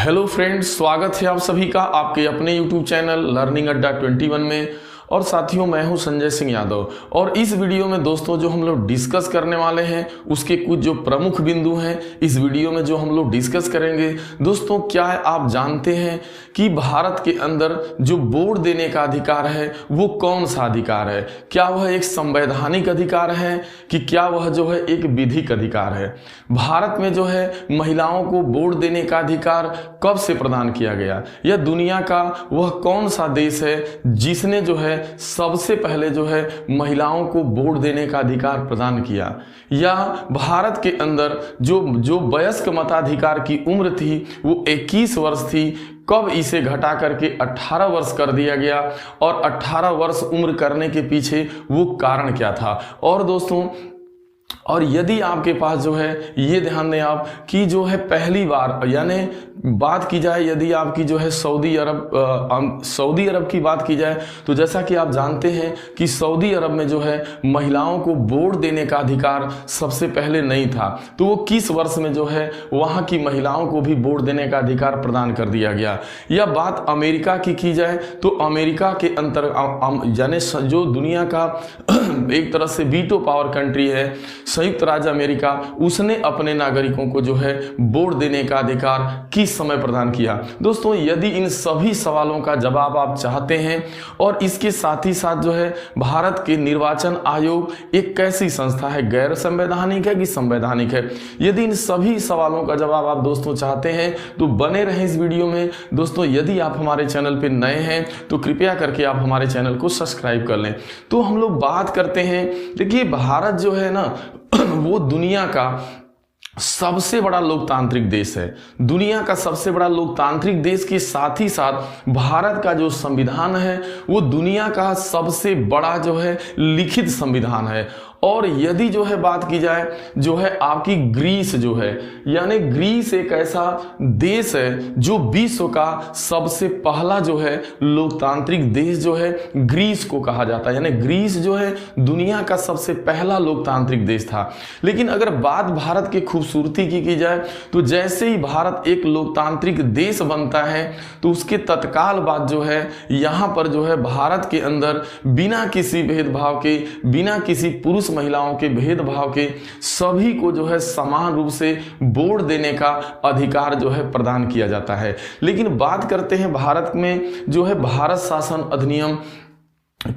Hello friends, स्वागत है आप सभी का आपके अपने यूट्यूब चैनल लर्निंग अड्डा 21 में। और साथियों, मैं हूं संजय सिंह यादव। और इस वीडियो में दोस्तों जो हम लोग डिस्कस करने वाले हैं उसके कुछ जो प्रमुख बिंदु हैं इस वीडियो में जो हम लोग डिस्कस करेंगे। दोस्तों, क्या है आप जानते हैं कि भारत के अंदर जो वोट देने का अधिकार है वो कौन सा अधिकार है? क्या वह एक संवैधानिक अधिकार है कि क्या वह जो है एक विधिक अधिकार है? भारत में जो है महिलाओं को वोट देने का अधिकार कब से प्रदान किया गया? यह दुनिया का वह कौन सा देश है जिसने जो है सबसे पहले जो है महिलाओं को वोट देने का अधिकार प्रदान किया? या भारत के अंदर जो वयस्क मताधिकार की उम्र थी वो 21 वर्ष थी, कब इसे घटा करके 18 वर्ष कर दिया गया? और 18 वर्ष उम्र करने के पीछे वो कारण क्या था? और दोस्तों, और यदि आपके पास जो है ये ध्यान दें आप कि जो है पहली बार यानी बात की जाए, यदि आपकी जो है सऊदी अरब की बात की जाए तो जैसा कि आप जानते हैं कि सऊदी अरब में जो है महिलाओं को वोट देने का अधिकार सबसे पहले नहीं था। तो वो किस वर्ष में जो है वहाँ की महिलाओं को भी वोट देने का अधिकार प्रदान कर दिया गया? या बात अमेरिका की जाए तो अमेरिका के अंतर यानी जो दुनिया का एक तरह से वीटो पावर कंट्री है संयुक्त राज्य अमेरिका, उसने अपने नागरिकों को जो है वोट देने का अधिकार किस समय प्रदान किया? दोस्तों, यदि इन सभी सवालों का जवाब आप चाहते हैं और इसके साथ ही साथ जो है भारत के निर्वाचन आयोग एक कैसी संस्था है, गैर संवैधानिक है कि संवैधानिक है, यदि इन सभी सवालों का जवाब आप दोस्तों चाहते हैं तो बने रहें इस वीडियो में। दोस्तों, यदि आप हमारे चैनल पर नए हैं तो कृपया करके आप हमारे चैनल को सब्सक्राइब कर लें। तो हम लोग बात करते हैं, देखिए भारत जो है ना वो दुनिया का सबसे बड़ा लोकतांत्रिक देश है। दुनिया का सबसे बड़ा लोकतांत्रिक देश के साथ ही साथ भारत का जो संविधान है वो दुनिया का सबसे बड़ा जो है लिखित संविधान है। और यदि जो है बात की जाए जो है आपकी ग्रीस जो है, यानी ग्रीस एक ऐसा देश है जो विश्व का सबसे पहला जो है लोकतांत्रिक देश जो है ग्रीस को कहा जाता है। यानी ग्रीस जो है दुनिया का सबसे पहला लोकतांत्रिक देश था। लेकिन अगर बात भारत की खूबसूरती की जाए तो जैसे ही भारत एक लोकतांत्रिक देश बनता है तो उसके तत्काल बाद जो है यहाँ पर जो है भारत के अंदर बिना किसी भेदभाव के, बिना किसी पुरुष महिलाओं के भेदभाव के सभी को जो है समान रूप से वोट देने का अधिकार जो है प्रदान किया जाता है। लेकिन बात करते हैं भारत में जो है भारत शासन अधिनियम,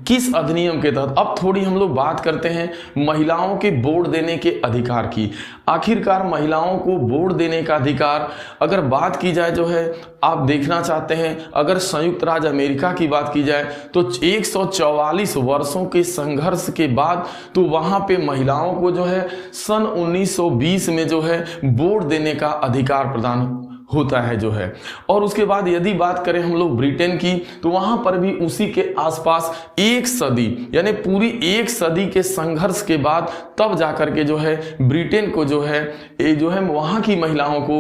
किस अधिनियम के तहत? अब थोड़ी हम लोग बात करते हैं महिलाओं के वोट देने के अधिकार की। आखिरकार महिलाओं को वोट देने का अधिकार अगर बात की जाए जो है आप देखना चाहते हैं, अगर संयुक्त राज्य अमेरिका की बात की जाए तो 144 वर्षों के संघर्ष के बाद तो वहां पे महिलाओं को जो है सन 1920 में जो है वोट देने का अधिकार प्रदान होता है जो है। और उसके बाद यदि बात करें हम लोग ब्रिटेन की तो वहां पर भी उसी के आसपास एक सदी यानी पूरी एक सदी के संघर्ष के बाद तब जाकर के जो है ब्रिटेन को जो है वहां की महिलाओं को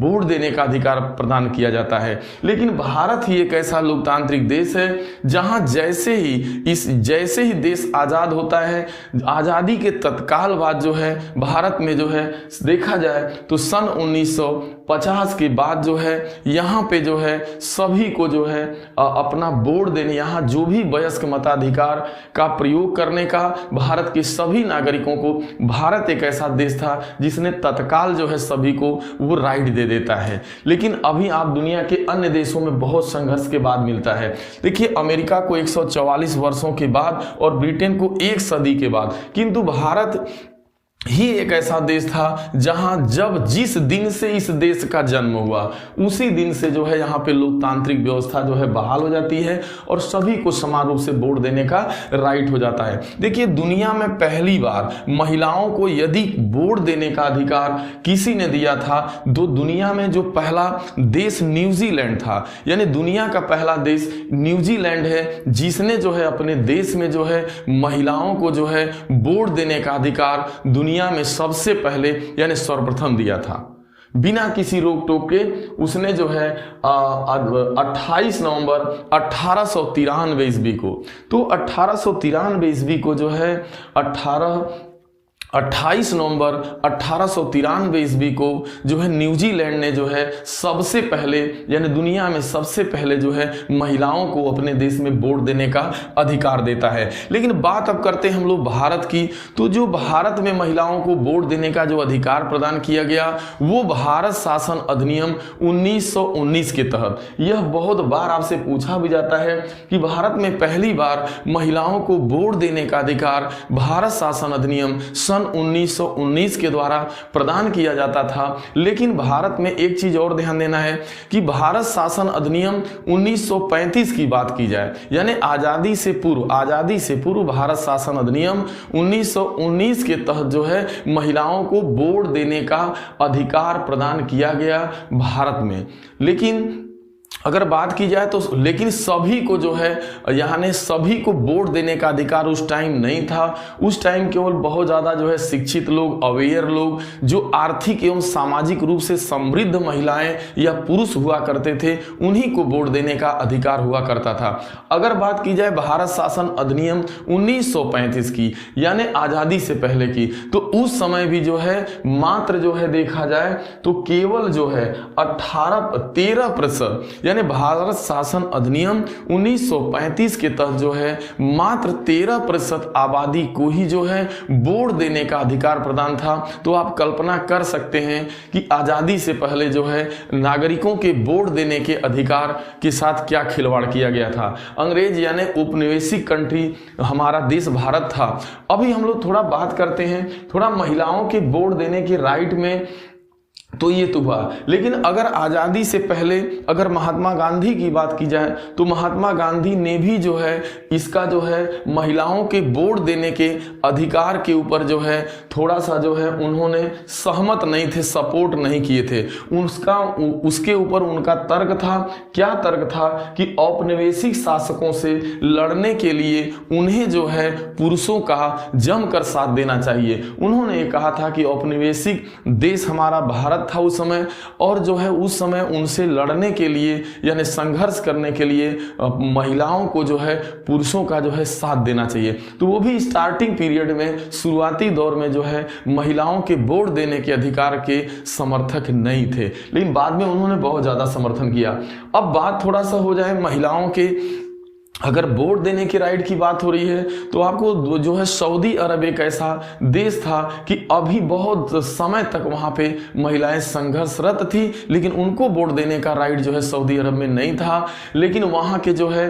वोट देने का अधिकार प्रदान किया जाता है। लेकिन भारत ही एक ऐसा लोकतांत्रिक देश है जहां जैसे ही देश आजाद होता है, आजादी के तत्काल बाद जो है भारत में जो है देखा जाए तो सन 1950 के बाद जो है यहाँ पे जो है सभी को जो है अपना वोट देने, यहाँ जो भी वयस्क मताधिकार का प्रयोग करने का भारत के सभी नागरिकों को, भारत एक ऐसा देश था जिसने तत्काल जो है सभी को वो राइट दे देता है। लेकिन अभी आप दुनिया के अन्य देशों में बहुत संघर्ष के बाद मिलता है। देखिए अमेरिका को 144 वर्षों के बाद और ब्रिटेन को एक सदी के बाद, किंतु भारत ही एक ऐसा देश था जहां जिस दिन से इस देश का जन्म हुआ उसी दिन से जो है यहाँ पे लोकतांत्रिक व्यवस्था जो है बहाल हो जाती है और सभी को समान रूप से वोट देने का राइट हो जाता है। देखिए दुनिया में पहली बार महिलाओं को यदि वोट देने का अधिकार किसी ने दिया था तो दुनिया में जो पहला देश न्यूजीलैंड था। यानी दुनिया का पहला देश न्यूजीलैंड है जिसने जो है अपने देश में जो है महिलाओं को जो है वोट देने का अधिकार दुनिया में सबसे पहले यानी सर्वप्रथम दिया था। बिना किसी रोक टोक के उसने जो है 28 नवंबर 1893 ईस्वी को, तो 1893 ईस्वी को जो है 28 नवंबर 1893 ईस्वी को जो है न्यूजीलैंड ने जो है सबसे पहले यानी दुनिया में सबसे पहले जो है महिलाओं को अपने देश में वोट देने का अधिकार देता है। लेकिन बात अब करते हैं हम लोग भारत की। तो जो भारत में महिलाओं को वोट देने का जो अधिकार प्रदान किया गया वो भारत शासन अधिनियम 1919 के तहत। यह बहुत बार आपसे पूछा भी जाता है कि भारत में पहली बार महिलाओं को वोट देने का अधिकार भारत शासन अधिनियम सन 1919 के द्वारा प्रदान किया जाता था। लेकिन भारत में एक चीज और ध्यान देना है कि भारत शासन अधिनियम 1935 की बात की जाए यानी आजादी से पूर्व भारत शासन अधिनियम 1919 के तहत जो है महिलाओं को वोट देने का अधिकार प्रदान किया गया भारत में। लेकिन अगर बात की जाए तो लेकिन सभी को जो है यानी सभी को वोट देने का अधिकार उस टाइम नहीं था। उस टाइम केवल बहुत ज़्यादा जो है शिक्षित लोग, अवेयर लोग, जो आर्थिक एवं सामाजिक रूप से समृद्ध महिलाएं या पुरुष हुआ करते थे उन्हीं को वोट देने का अधिकार हुआ करता था। अगर बात की जाए भारत शासन अधिनियम 1935 की यानी आज़ादी से पहले की, तो उस समय भी जो है मात्र जो है देखा जाए तो केवल जो है 13% यानी भारत शासन अधिनियम 1935 के तहत जो है मात्र 13% आबादी को ही जो है वोट देने का अधिकार प्रदान था। तो आप कल्पना कर सकते हैं कि आजादी से पहले जो है नागरिकों के वोट देने के अधिकार के साथ क्या खिलवाड़ किया गया था। अंग्रेज यानी उपनिवेशिक कंट्री हमारा देश भारत था। अभी हम लोग थोड़ा बात करते हैं थोड़ा महिलाओं के वोट देने के राइट में। तो ये तो हुआ, लेकिन अगर आज़ादी से पहले अगर महात्मा गांधी की बात की जाए तो महात्मा गांधी ने भी जो है इसका जो है महिलाओं के वोट देने के अधिकार के ऊपर जो है थोड़ा सा जो है उन्होंने सहमत नहीं थे, सपोर्ट नहीं किए थे। उसके ऊपर उनका तर्क था, क्या तर्क था कि औपनिवेशिक शासकों से लड़ने के लिए उन्हें जो है पुरुषों का जमकर साथ देना चाहिए। उन्होंने ये कहा था कि औपनिवेशिक देश हमारा भारत था उस समय, और जो है उस समय उनसे लड़ने के लिए यानी संघर्ष करने के लिए महिलाओं को जो है पुरुषों का जो है साथ देना चाहिए। तो वो भी स्टार्टिंग पीरियड में, शुरुआती दौर में जो है महिलाओं के वोट देने के अधिकार के समर्थक नहीं थे, लेकिन बाद में उन्होंने बहुत ज्यादा समर्थन किया। अब बात थोड़ा सा हो जाए महिलाओं के, अगर वोट देने की राइट की बात हो रही है तो आपको जो है सऊदी अरब एक ऐसा देश था कि अभी बहुत समय तक वहाँ पे महिलाएं संघर्षरत थी, लेकिन उनको वोट देने का राइट जो है सऊदी अरब में नहीं था। लेकिन वहाँ के जो है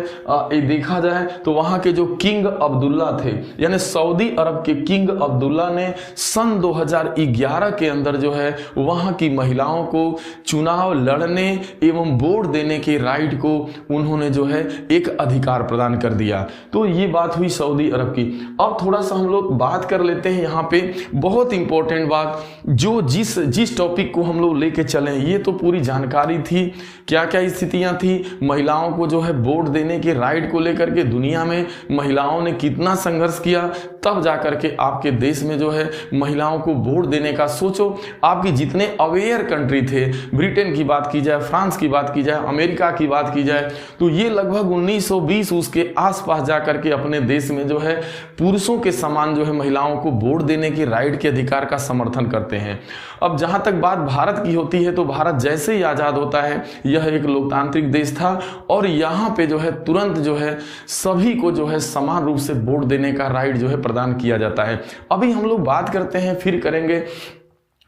देखा जाए तो वहाँ के जो किंग अब्दुल्ला थे यानी सऊदी अरब के किंग अब्दुल्ला ने सन 2011 के अंदर जो है वहाँ की महिलाओं को चुनाव लड़ने एवं वोट देने के राइट को उन्होंने जो है एक अधिकार प्रदान कर दिया। तो ये बात हुई सऊदी अरब की। अब थोड़ा सा हम लोग बात कर लेते हैं यहाँ पे बहुत इंपॉर्टेंट बात, जो जिस टॉपिक को हम लोग लेके चले, ये तो पूरी जानकारी थी क्या क्या स्थितियां थी महिलाओं को जो है वोट देने के राइट को लेकर के, दुनिया में महिलाओं ने कितना संघर्ष किया, तब जाकर के आपके देश में जो है महिलाओं को वोट देने का। सोचो आपके जितने अवेयर कंट्री थे, ब्रिटेन की बात की जाए, फ्रांस की बात की जाए, अमेरिका की बात की जाए, तो ये लगभग 1920 उसके आसपास जाकर के अपने देश में जो है पुरुषों के समान जो है महिलाओं को वोट देने के राइट के अधिकार का समर्थन करते हैं। अब जहां तक बात भारत की होती है तो भारत जैसे ही आजाद होता है, यह एक लोकतांत्रिक देश था और यहाँ पे जो है तुरंत जो है सभी को जो है समान रूप से वोट देने का राइट जो है प्रदान किया जाता है। अभी हम लोग बात करते हैं, फिर करेंगे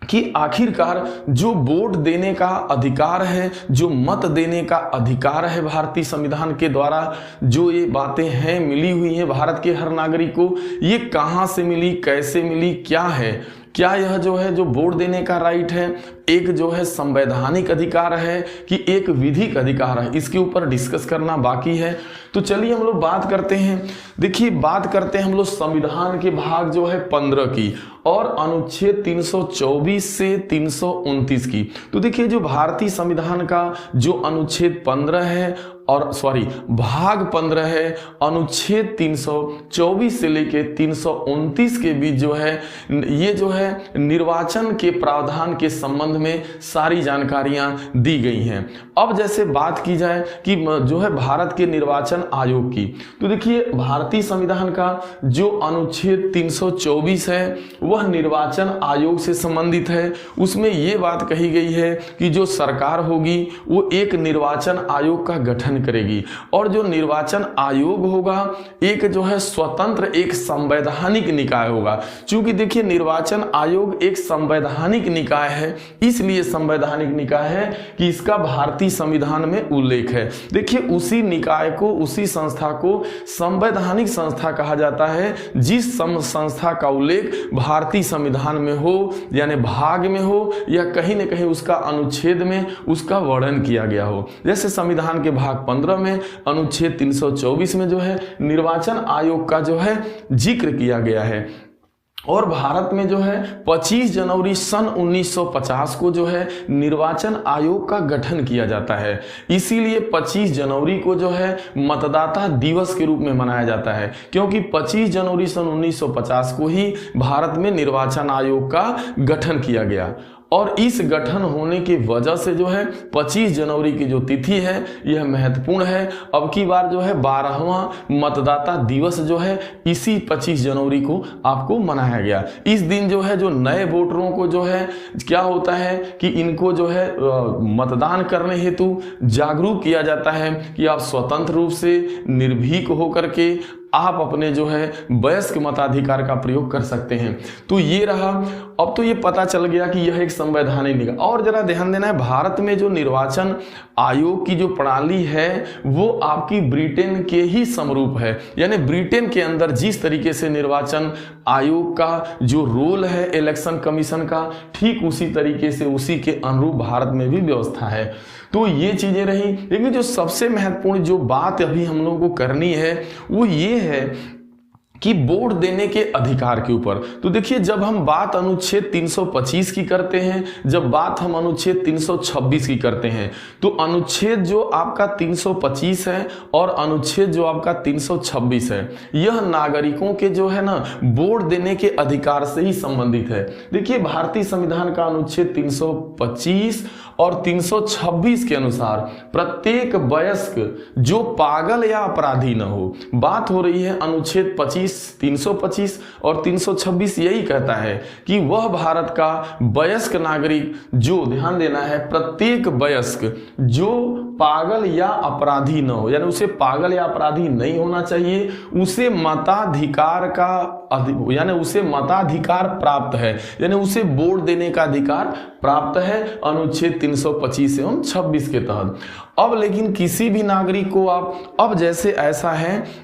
कि आखिरकार जो वोट देने का अधिकार है, जो मत देने का अधिकार है भारतीय संविधान के द्वारा, जो ये बातें हैं मिली हुई हैं भारत के हर नागरिक को, ये कहाँ से मिली, कैसे मिली, क्या है, क्या यह जो है जो वोट देने का राइट है एक जो है संवैधानिक अधिकार है कि एक विधिक अधिकार है, इसके ऊपर डिस्कस करना बाकी है। तो चलिए हम लोग बात करते हैं। देखिए बात करते हैं हम लोग संविधान के भाग जो है 15 की और अनुच्छेद 324 से 329 की। तो देखिए जो भारतीय संविधान का जो अनुच्छेद 15 है भाग 15 है अनुच्छेद 324 से लेके 329 के बीच जो है ये जो है निर्वाचन के प्रावधान के संबंध में सारी जानकारियां दी गई हैं। अब जैसे बात की जाए कि जो है भारत के निर्वाचन आयोग की, तो देखिए भारतीय संविधान का जो अनुच्छेद 324 है वह निर्वाचन आयोग से संबंधित है। उसमें यह बात कही गई है कि जो सरकार होगी वो एक निर्वाचन आयोग का गठन करेगी और जो निर्वाचन आयोग होगा एक जो है स्वतंत्र एक संवैधानिक निकाय होगा। चूंकि देखिए निर्वाचन आयोग एक संवैधानिक निकाय है, इसलिए संवैधानिक निकाय है कि इसका भारतीय संविधान में उल्लेख है। देखिए उसी निकाय को, उसी संस्था को संवैधानिक संस्था कहा जाता है जिस संस्था का उल्लेख भारतीय संविधान में हो, यानी भाग में हो या कहीं न कहीं उसका अनुच्छेद में उसका वर्णन किया गया हो। जैसे संविधान के भाग 15 में अनुच्छेद 324 में जो है निर्वाचन आयोग का जो है जिक्र किया गया है। और भारत में जो है 25 जनवरी सन 1950 को जो है निर्वाचन आयोग का गठन किया जाता है। इसीलिए 25 जनवरी को जो है मतदाता दिवस के रूप में मनाया जाता है, क्योंकि 25 जनवरी सन 1950 को ही भारत में निर्वाचन आयोग का गठन किया गया। और इस गठन होने की वजह से जो है 25 जनवरी की जो तिथि है यह महत्वपूर्ण है। अब की बार जो है 12वां मतदाता दिवस जो है इसी 25 जनवरी को आपको मनाया गया। इस दिन जो है जो नए वोटरों को जो है क्या होता है कि इनको जो है मतदान करने हेतु जागरूक किया जाता है कि आप स्वतंत्र रूप से निर्भीक होकर के आप अपने जो है वयस्क मताधिकार का प्रयोग कर सकते हैं। तो ये रहा। अब तो ये पता चल गया कि यह एक संवैधानिक निकाय। और जरा ध्यान देना है, भारत में जो निर्वाचन आयोग की जो प्रणाली है वो आपकी ब्रिटेन के ही समरूप है। यानी ब्रिटेन के अंदर जिस तरीके से निर्वाचन आयोग का जो रोल है इलेक्शन कमीशन का, ठीक उसी तरीके से उसी के अनुरूप भारत में भी व्यवस्था है। तो ये चीजें रही। लेकिन जो सबसे महत्वपूर्ण जो बात अभी हम लोगों को करनी है वो ये है कि वोट देने के अधिकार के ऊपर। तो देखिए जब हम बात अनुच्छेद 325 की करते हैं, जब बात हम अनुच्छेद 326 की करते हैं, तो अनुच्छेद जो आपका 325 है और अनुच्छेद जो आपका 326 है यह नागरिकों के जो है ना वोट देने के अधिकार से ही संबंधित है। देखिए भारतीय संविधान का अनुच्छेद 325 और 326 के अनुसार प्रत्येक वयस्क जो पागल या अपराधी न हो, बात हो रही है अनुच्छेद 325 और 326 यही कहता है कि वह भारत का वयस्क नागरिक जो, ध्यान देना है, प्रत्येक वयस्क जो पागल या अपराधी न हो, यानी उसे पागल या अपराधी नहीं होना चाहिए, उसे मताधिकार का यानी उसे मताधिकार प्राप्त है, यानी उसे वोट देने का अधिकार प्राप्त है अनुच्छेद 325 एवं 26 के तहत। अब लेकिन किसी भी नागरिक को आप, अब जैसे ऐसा है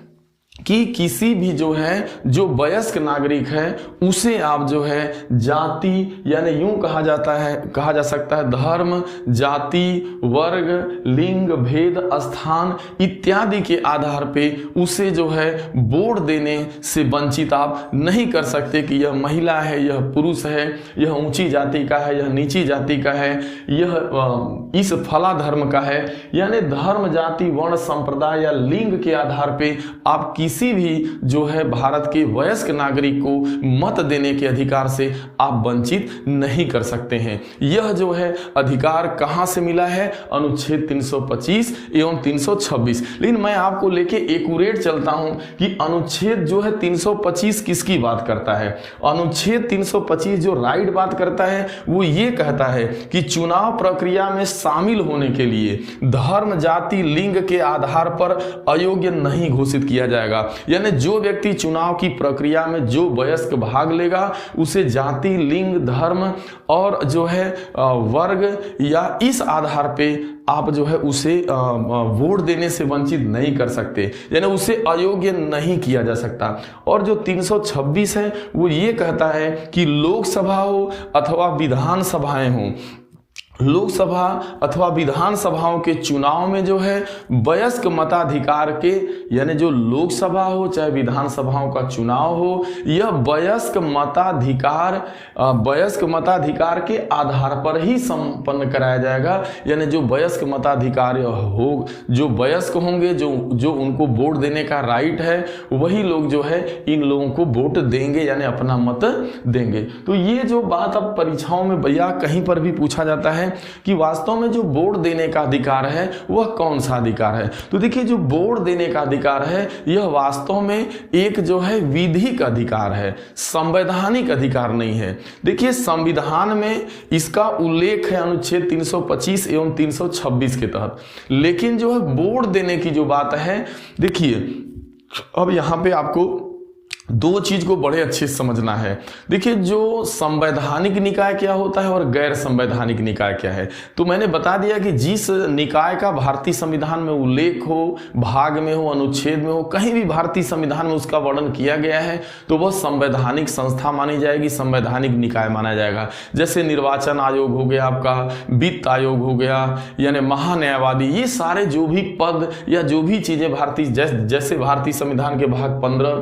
कि किसी भी जो है जो वयस्क नागरिक है उसे आप जो है जाति, यानी यूं कहा जा सकता है धर्म, जाति, वर्ग, लिंग, भेद, स्थान इत्यादि के आधार पे उसे जो है वोट देने से वंचित आप नहीं कर सकते कि यह महिला है, यह पुरुष है, यह ऊंची जाति का है, यह नीची जाति का है, यह इस फला धर्म का है। यानी धर्म, जाति, वर्ण, संप्रदाय या लिंग के आधार पे आप किसी भी जो है भारत के वयस्क नागरिक को मत देने के अधिकार से आप वंचित नहीं कर सकते हैं। यह जो है अधिकार कहां से मिला है? अनुच्छेद 325 एवं 326। लेकिन मैं आपको लेके एक्यूरेट चलता हूं कि अनुच्छेद जो है 325 किसकी बात करता है। अनुच्छेद 325 जो राइट बात करता है वो ये कहता है कि चुनाव प्रक्रिया में शामिल होने के लिए धर्म, जाति, लिंग के आधार पर अयोग्य नहीं घोषित किया जाएगा। यानी जो व्यक्ति चुनाव की प्रक्रिया में जो वयस्क भाग लेगा उसे जाति, लिंग, धर्म और जो है वर्ग या इस आधार पे आप जो है उसे वोट देने से वंचित नहीं कर सकते, यानी उसे अयोग्य नहीं किया जा सकता। और जो 326 है वो ये कहता है कि लोकसभा हो अथवा विधानसभाएं हो, लोकसभा अथवा विधानसभाओं के चुनाव में जो है वयस्क मताधिकार के, यानी जो लोकसभा हो चाहे विधानसभाओं का चुनाव हो, यह वयस्क मताधिकार के आधार पर ही संपन्न कराया जाएगा। यानी जो वयस्क मताधिकार हो, जो वयस्क होंगे, जो उनको वोट देने का राइट है, वही लोग जो है इन लोगों को वोट देंगे, यानी अपना मत देंगे। तो ये जो बात अब परीक्षाओं में या कहीं पर भी पूछा जाता है कि वास्तव में जो वोट देने का अधिकार है वह कौन सा अधिकार है, तो देखिए जो वोट देने का अधिकार है यह वास्तव में एक जो है विधिक अधिकार है, संवैधानिक अधिकार नहीं है। देखिए संविधान में इसका उल्लेख है अनुच्छेद 325 एवं 326 के तहत, लेकिन जो है वोट देने की जो बात है, देखिए अब यहां पे आपको दो चीज को बड़े अच्छे से समझना है। देखिए जो संवैधानिक निकाय क्या होता है और गैर संवैधानिक निकाय क्या है, तो मैंने बता दिया कि जिस निकाय का भारतीय संविधान में उल्लेख हो, भाग में हो, अनुच्छेद में हो, कहीं भी भारतीय संविधान में उसका वर्णन किया गया है तो वह संवैधानिक संस्था मानी जाएगी, संवैधानिक निकाय माना जाएगा। जैसे निर्वाचन आयोग हो गया, आपका वित्त आयोग हो गया, यानी महान्यायवादी, ये सारे जो भी पद या जो भी चीजें भारतीय, जैसे भारतीय संविधान के भाग 15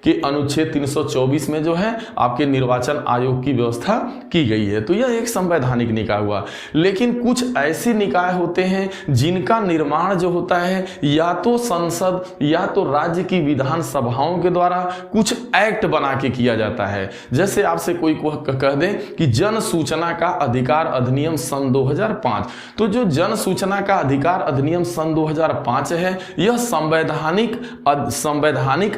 के अनुच्छेद 324 में जो है आपके निर्वाचन आयोग की व्यवस्था की गई है, तो यह एक संवैधानिक निकाय हुआ। लेकिन कुछ ऐसे निकाय होते हैं जिनका निर्माण जो होता है या तो संसद या तो राज्य की विधानसभाओं के द्वारा कुछ एक्ट बना के किया जाता है। जैसे आपसे कोई कह दे कि जन सूचना का अधिकार अधिनियम सन 2005, तो जो जन सूचना का अधिकार अधिनियम सन 2005 है यह संवैधानिक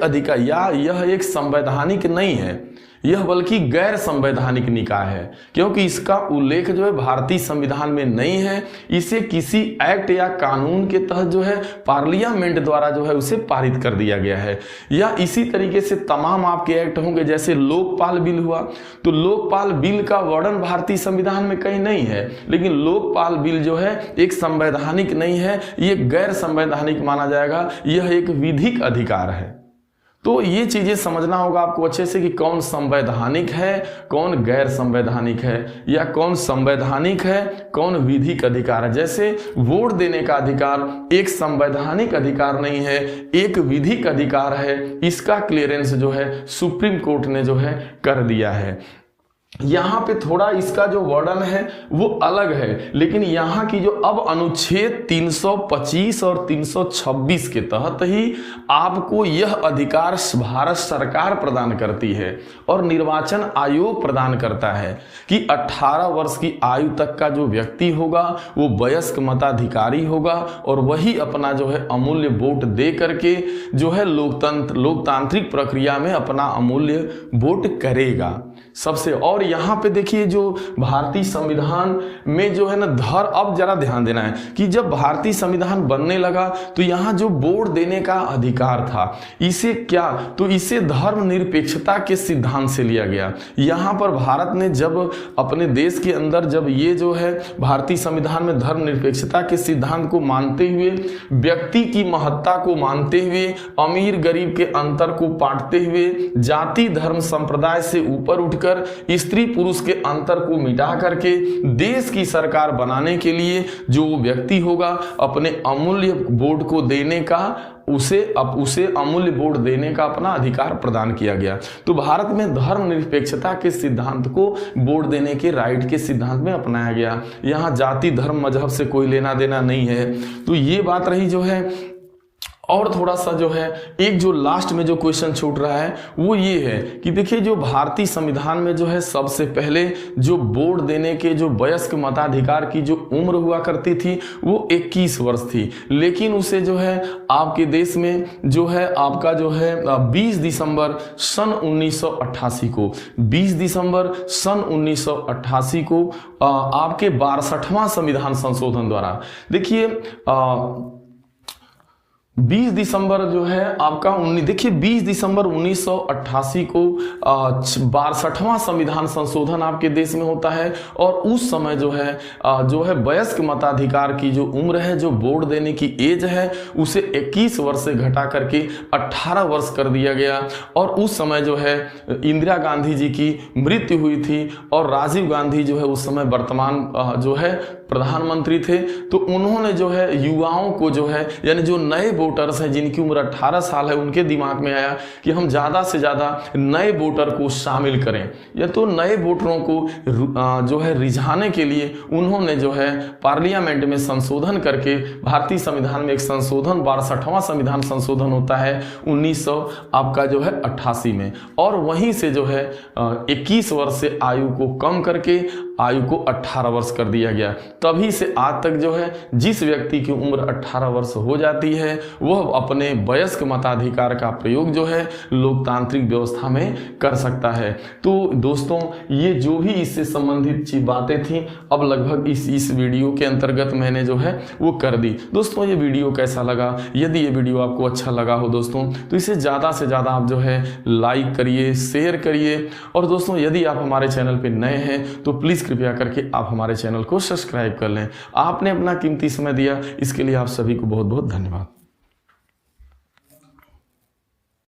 अधिकार, या यह एक संवैधानिक नहीं है, यह बल्कि गैर संवैधानिक निकाय है, क्योंकि इसका उल्लेख जो है भारतीय संविधान में नहीं है। इसे किसी एक्ट या कानून के तहत जो है पार्लियामेंट द्वारा जो है उसे पारित कर दिया गया है। या इसी तरीके से तमाम आपके एक्ट होंगे, जैसे लोकपाल बिल हुआ, तो लोकपाल बिल का वर्णन भारतीय संविधान में कहीं नहीं है, लेकिन लोकपाल बिल जो है एक संवैधानिक नहीं है, ये गैर संवैधानिक माना जाएगा, यह एक विधिक अधिकार है। तो ये चीजें समझना होगा आपको अच्छे से कि कौन संवैधानिक है, कौन गैर संवैधानिक है, या कौन संवैधानिक है, कौन विधिक अधिकार है। जैसे वोट देने का अधिकार एक संवैधानिक अधिकार नहीं है, एक विधिक अधिकार है, इसका क्लियरेंस जो है सुप्रीम कोर्ट ने जो है कर दिया है। यहां पे थोड़ा इसका जो वर्णन है वो अलग है, लेकिन यहां की जो अब अनुच्छेद 325 और 326 के तहत ही आपको यह अधिकार भारत सरकार प्रदान करती है और निर्वाचन आयोग प्रदान करता है कि 18 वर्ष की आयु तक का जो व्यक्ति होगा वो वयस्क मताधिकारी होगा और वही अपना जो है अमूल्य वोट दे करके जो है लोकतांत्रिक प्रक्रिया में अपना अमूल्य वोट करेगा सबसे। और यहाँ पे देखिए जो भारतीय संविधान में जो है ना अब जरा ध्यान देना है कि जब भारतीय संविधान बनने लगा तो यहाँ जो वोट देने का अधिकार था इसे इसे धर्मनिरपेक्षता के सिद्धांत से लिया गया। यहाँ पर भारत ने जब अपने देश के अंदर जब ये जो है भारतीय संविधान में धर्मनिरपेक्षता के सिद्धांत को मानते हुए, व्यक्ति की महत्ता को मानते हुए, अमीर गरीब के अंतर को पाटते हुए, जाति धर्म संप्रदाय से ऊपर उठकर स्त्री पुरुष के अंतर को मिटा करके देश की सरकार बनाने के लिए जो व्यक्ति होगा अपने अमूल्य वोट को देने का उसे अमूल्य वोट देने का अपना अधिकार प्रदान किया गया। तो भारत में धर्मनिरपेक्षता के सिद्धांत को वोट देने के राइट के सिद्धांत में अपनाया गया। यहाँ जाति धर्म मजहब से कोई लेना देना नहीं है। तो ये बात रही जो है। और थोड़ा सा जो है एक जो लास्ट में जो क्वेश्चन छूट रहा है वो ये है कि देखिए जो भारतीय संविधान में जो है सबसे पहले जो वोट देने के जो वयस्क मताधिकार की जो उम्र हुआ करती थी वो 21 वर्ष थी, लेकिन उसे जो है आपके देश में जो है आपका जो है 20 दिसंबर सन 1988 को 20 दिसंबर सन 1988 को आपके 62वां संविधान संशोधन द्वारा देखिए 20 दिसंबर जो है आपका 20 दिसंबर 1988 को 62वां संविधान संशोधन आपके देश में होता है और उस समय जो है वयस्क मताधिकार की जो उम्र है, जो वोट देने की एज है, उसे 21 वर्ष से घटा करके 18 वर्ष कर दिया गया। और उस समय जो है इंदिरा गांधी जी की मृत्यु हुई थी और राजीव गांधी जो है उस समय वर्तमान जो है प्रधानमंत्री थे, तो उन्होंने जो है युवाओं को जो है, यानी जो नए वोटर्स हैं जिनकी उम्र 18 साल है, उनके दिमाग में आया कि हम ज़्यादा से ज़्यादा नए वोटर को शामिल करें, या तो नए वोटरों को जो है रिझाने के लिए उन्होंने जो है पार्लियामेंट में संशोधन करके, भारतीय संविधान में एक संशोधन 62वां संविधान संशोधन होता है 1988 में, और वहीं से जो है 21 वर्ष से आयु को कम करके आयु को 18 वर्ष कर दिया गया। तभी से आज तक जो है जिस व्यक्ति की उम्र 18 वर्ष हो जाती है वह अपने वयस्क मताधिकार का प्रयोग जो है लोकतांत्रिक व्यवस्था में कर सकता है। तो दोस्तों, ये जो भी इससे संबंधित बातें थी अब लगभग इस वीडियो के अंतर्गत मैंने जो है वो कर दी। दोस्तों, ये वीडियो कैसा लगा? यदि ये वीडियो आपको अच्छा लगा हो दोस्तों, तो इसे ज़्यादा से ज़्यादा आप जो है लाइक करिए, शेयर करिए, और दोस्तों यदि आप हमारे चैनल पे नए हैं तो प्लीज़ कृपया करके आप हमारे चैनल को सब्सक्राइब कर लें। आपने अपना कीमती समय दिया, इसके लिए आप सभी को बहुत बहुत धन्यवाद।